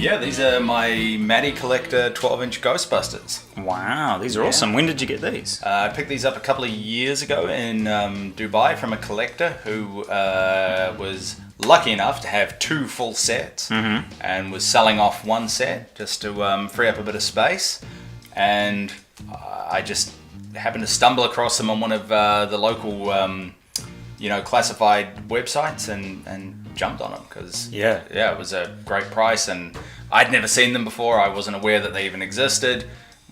Yeah, these are my Matty Collector 12-inch Ghostbusters. Wow, these are awesome. When did you get these? I picked these up a couple of years ago in Dubai from a collector who was lucky enough to have 2 full sets and was selling off 1 set just to free up a bit of space. And I just happened to stumble across them on one of the local, classified websites and jumped on them because it was a great price, and I'd never seen them before. I wasn't aware that they even existed.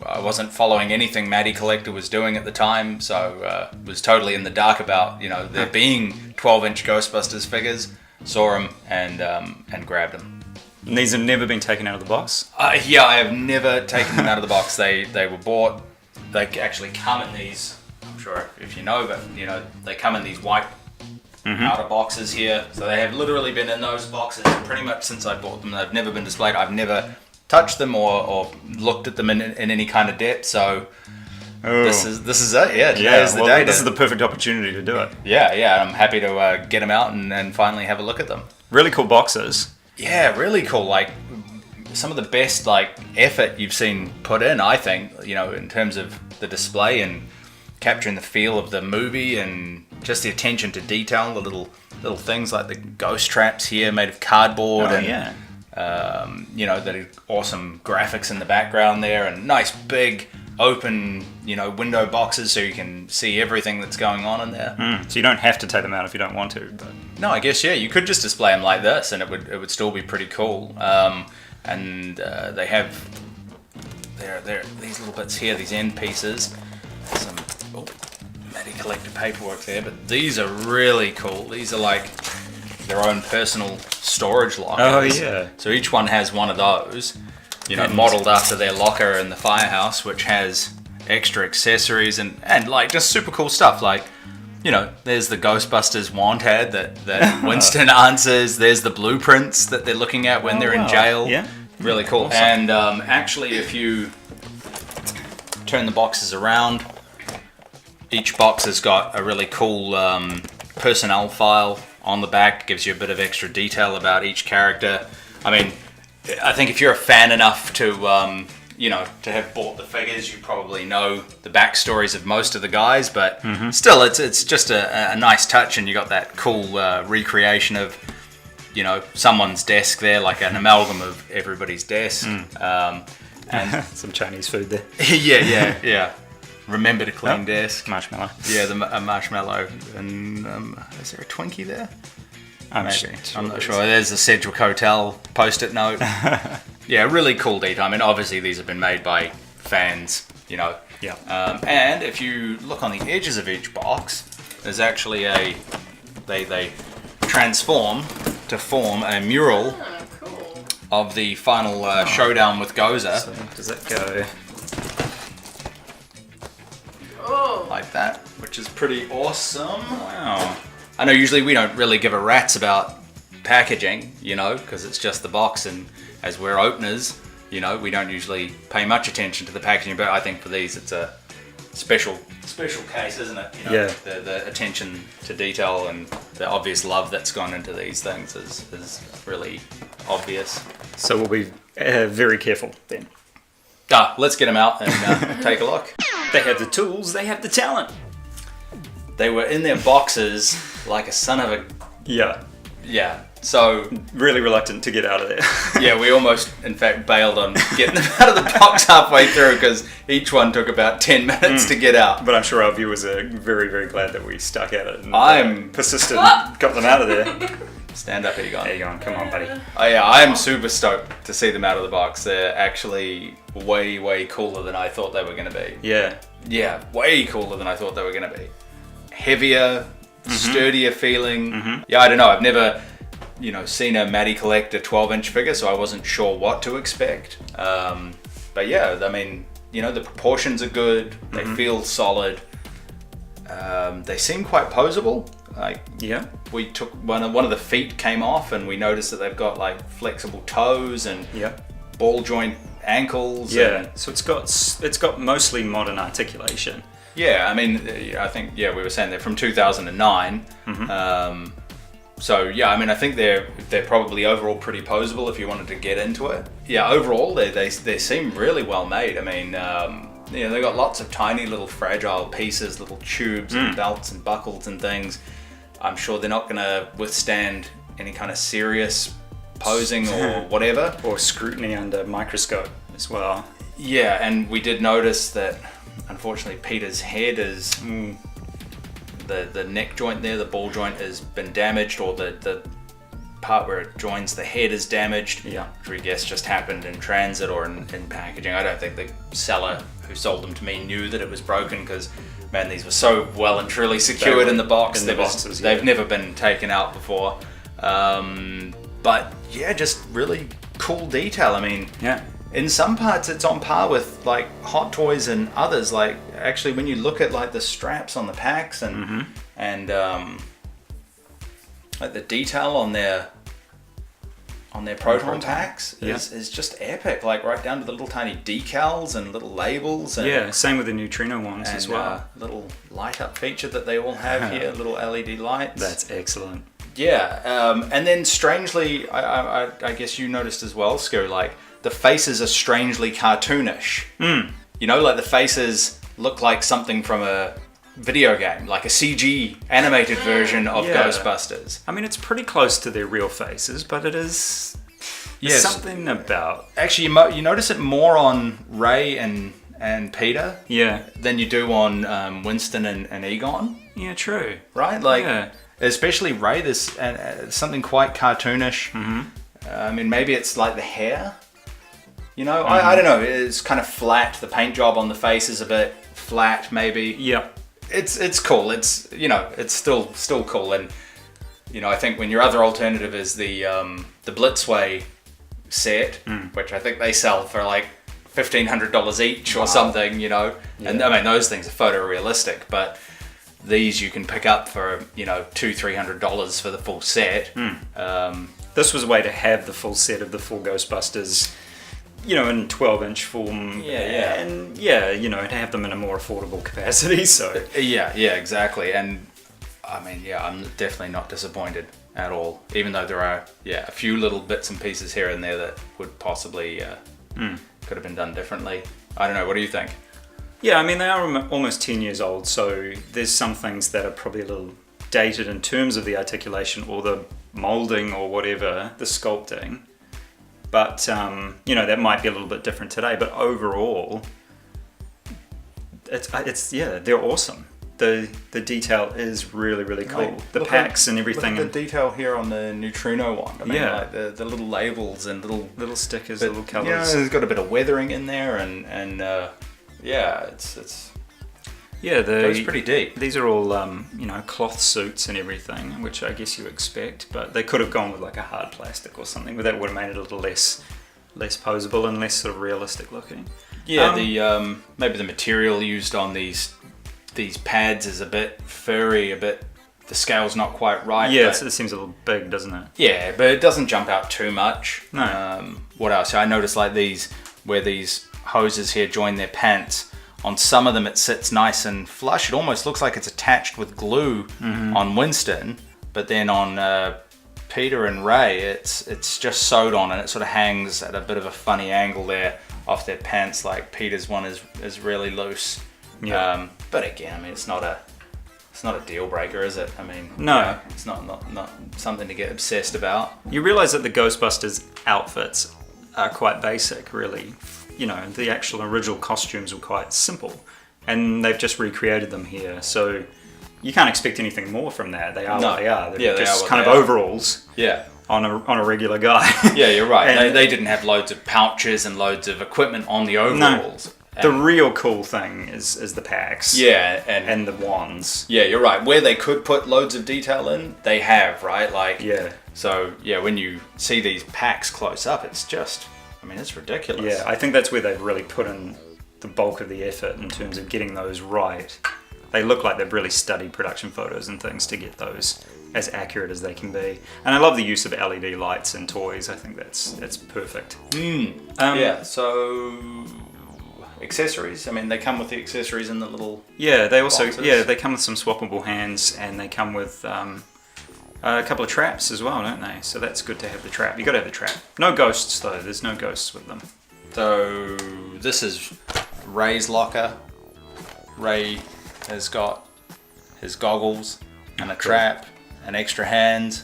I wasn't following anything Matty Collector was doing at the time, so was totally in the dark about there being 12-inch Ghostbusters figures. Saw them and grabbed them. And these have never been taken out of the box? I have never taken them out of the box. They were bought. They actually come in these. I'm sure if you know, but they come in these white outer boxes here. So they have literally been in those boxes pretty much since I bought them. They've never been displayed. I've never touched them or looked at them in any kind of depth. So this is it. Yeah, today is the day. This is the perfect opportunity to do it. Yeah. I'm happy to get them out and finally have a look at them. Really cool boxes. Yeah, really cool. Like some of the best effort you've seen put in, I think, in terms of the display and capturing the feel of the movie and just the attention to detail, the little things like the ghost traps here made of cardboard the awesome graphics in the background there, and nice big open window boxes so you can see everything that's going on in there. So you don't have to take them out if you don't want to. But no, I guess you could just display them like this and it would still be pretty cool. They have these little bits here, these end pieces, some Matty Collector paperwork there, but these are really cool. These are like their own personal storage lockers. Oh yeah. So each one has one of those, modeled after their locker in the firehouse, which has extra accessories and like just super cool stuff. Like, there's the Ghostbusters want ad that Winston answers. There's the blueprints that they're looking at when they're in jail. Yeah. Really cool. Awesome. And actually, if you turn the boxes around, each box has got a really cool personnel file on the back. Gives you a bit of extra detail about each character. I mean, I think if you're a fan enough to to have bought the figures, you probably know the backstories of most of the guys, but still, it's just a nice touch, and you got that cool recreation of someone's desk there, like an amalgam of everybody's desk, and some Chinese food there. yeah. Remember to clean desk. Marshmallow. Yeah, a marshmallow, and is there a Twinkie there? I'm not sure. There's the Sedgwick Hotel post-it note. Yeah, really cool detail. I mean, obviously these have been made by fans, Yeah. And if you look on the edges of each box, there's actually they transform to form a mural of the final showdown with Gozer. So does that go? Like that, which is pretty awesome. Wow. I know usually we don't really give a rat's about packaging, because it's just the box, and as we're openers, we don't usually pay much attention to the packaging, but I think for these it's a special case, isn't it? The attention to detail and the obvious love that's gone into these things is really obvious. So we'll be very careful then. Let's get them out and take a look. They have the tools, they have the talent. They were in their boxes like a son of a... Yeah. So... Really reluctant to get out of there. Yeah, we almost, in fact, bailed on getting them out of the box halfway through because each one took about 10 minutes to get out. But I'm sure our viewers are very, very glad that we stuck at it and I'm persistent, got them out of there. Stand up, Egon. There you go. Come on, buddy. Oh yeah, I'm super stoked to see them out of the box. They're actually way, way cooler than I thought they were going to be. Yeah, way cooler than I thought they were going to be. Heavier, sturdier feeling. Yeah, I don't know. I've never, seen a Matty Collector 12-inch figure, so I wasn't sure what to expect. But yeah, I mean, the proportions are good. They feel solid. They seem quite posable. We took one of the feet came off, and we noticed that they've got like flexible toes and ball joint ankles. So it's got mostly modern articulation. Yeah, I mean, I think we were saying they're from 2009. So yeah, I mean, I think they're probably overall pretty poseable if you wanted to get into it. Yeah, overall they seem really well made. I mean, they got lots of tiny little fragile pieces, little tubes and belts and buckles and things. I'm sure they're not going to withstand any kind of serious posing or whatever. Or scrutiny under microscope as well. Yeah, and we did notice that unfortunately Peter's head is the neck joint there, the ball joint has been damaged, or the part where it joins the head is damaged. Yeah. Which we guess just happened in transit or in packaging. I don't think the seller who sold them to me knew that it was broken, because man, these were so well and truly secured in the box. They've never been taken out before. But yeah, just really cool detail. I mean, yeah. In some parts it's on par with like Hot Toys and others. Like actually when you look at like the straps on the packs and like the detail on their Proton packs is just epic. Like right down to the little tiny decals and little labels. And, yeah, same with the Neutrino ones as well. Little light up feature that they all have here, little LED lights. That's excellent. Yeah, and then strangely, I guess you noticed as well, Sku, like the faces are strangely cartoonish. You know, like the faces look like something from a video game, like a CG animated version of Ghostbusters. I mean, it's pretty close to their real faces, but it is something about... Actually, you notice it more on Ray and Peter than you do on Winston and Egon. Yeah, true. Right? Like, especially Ray, there's something quite cartoonish. I mean, maybe it's like the hair. You know, I don't know. It's kind of flat. The paint job on the face is a bit flat, maybe. Yeah. It's cool. It's, you know, it's still cool. And, you know, I think when your other alternative is the Blitzway set, which I think they sell for like $1,500 each or something, you know. Yeah. And I mean, those things are photorealistic, but these you can pick up for, you know, $200-300 for the full set. This was a way to have the full set of the full Ghostbusters, you know, in 12-inch form. And you know, to have them in a more affordable capacity. So yeah, exactly. And I mean, I'm definitely not disappointed at all. Even though there are a few little bits and pieces here and there that would possibly could have been done differently. I don't know. What do you think? Yeah, I mean, they are almost 10 years old, so there's some things that are probably a little dated in terms of the articulation or the molding or whatever, the sculpting. But, you know, that might be a little bit different today. But overall, they're awesome. The detail is really, really cool. Like, the packs and everything. Look at the detail here on the Neutrino one. I mean, like the little labels and little stickers, little colours. Yeah, there's got a bit of weathering in there, and it's goes pretty deep. These are all you know, cloth suits and everything, which I guess you expect, but they could have gone with like a hard plastic or something, but that would have made it a little less posable and less sort of realistic looking. Yeah, maybe the material used on these pads is a bit furry, the scale's not quite right. Yeah, it seems a little big, doesn't it? Yeah, but it doesn't jump out too much. No. What else? I noticed like where these hoses here join their pants. On some of them it sits nice and flush. It almost looks like it's attached with glue on Winston, but then on Peter and Ray it's just sewed on, and it sort of hangs at a bit of a funny angle there off their pants. Like Peter's one is really loose. Yeah. But again, I mean, it's not a deal breaker, is it? I mean, no, it's not something to get obsessed about. You realise that the Ghostbusters outfits are quite basic, really. You know, the actual original costumes were quite simple, and they've just recreated them here. So you can't expect anything more from that. They are what they are. They're just kind of overalls. Yeah. On a regular guy. Yeah, you're right. They didn't have loads of pouches and loads of equipment on the overalls. No. The real cool thing is the packs. Yeah, and the wands. Yeah, you're right. Where they could put loads of detail in, they have, right? Like, yeah. So yeah, when you see these packs close up, it's just, I mean, it's ridiculous. Yeah, I think that's where they've really put in the bulk of the effort in terms of getting those right. They look like they've really studied production photos and things to get those as accurate as they can be. And I love the use of LED lights and toys. I think that's perfect. Yeah, so accessories. I mean, they come with the accessories in the little they also boxes. they come with some swappable hands, and they come with A couple of traps as well, don't they? So that's good to have the trap. You got to have the trap. No ghosts though. There's no ghosts with them. So this is Ray's locker. Ray has got his goggles and a trap, an extra hand.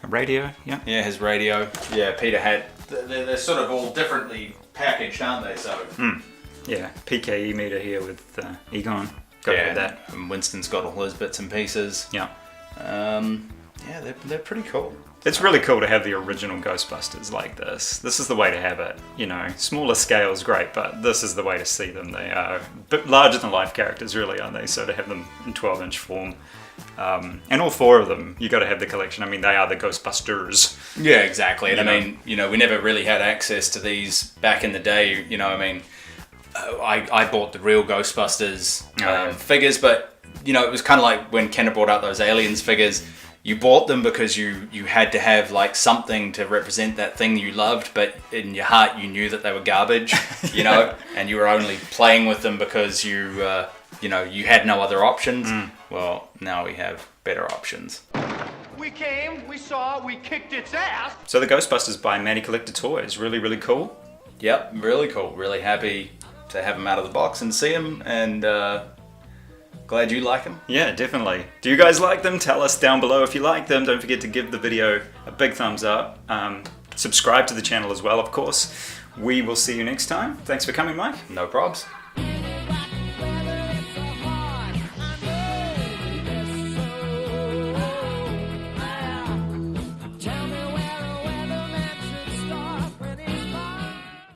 A radio, yeah. Yeah, his radio. Yeah, Peter had. They're sort of all differently packaged, aren't they? So. Yeah, PKE meter here with Egon. Got to have that. And Winston's got all his bits and pieces. Yeah. Yeah, they're pretty cool. It's really cool to have the original Ghostbusters like this. This is the way to have it. You know, smaller scale is great, but this is the way to see them. They are a bit larger than life characters, really, aren't they? So to have them in 12-inch form. And all four of them, you got to have the collection. I mean, they are the Ghostbusters. Yeah, exactly. And I mean, you know, we never really had access to these back in the day. You know, I mean, I bought the real Ghostbusters figures, but, you know, it was kind of like when Kenner brought out those Aliens figures. You bought them because you had to have like something to represent that thing you loved, but in your heart you knew that they were garbage, you know, and you were only playing with them because you know, you had no other options. Well, now we have better options. We came, we saw, we kicked its ass. So the Ghostbusters by Matty Collector Toys, really, really cool. Yep, really cool. Really happy to have them out of the box and see them, and glad you like them. Yeah, definitely. Do you guys like them? Tell us down below if you like them. Don't forget to give the video a big thumbs up. Subscribe to the channel as well, of course. We will see you next time. Thanks for coming, Mike. No probs.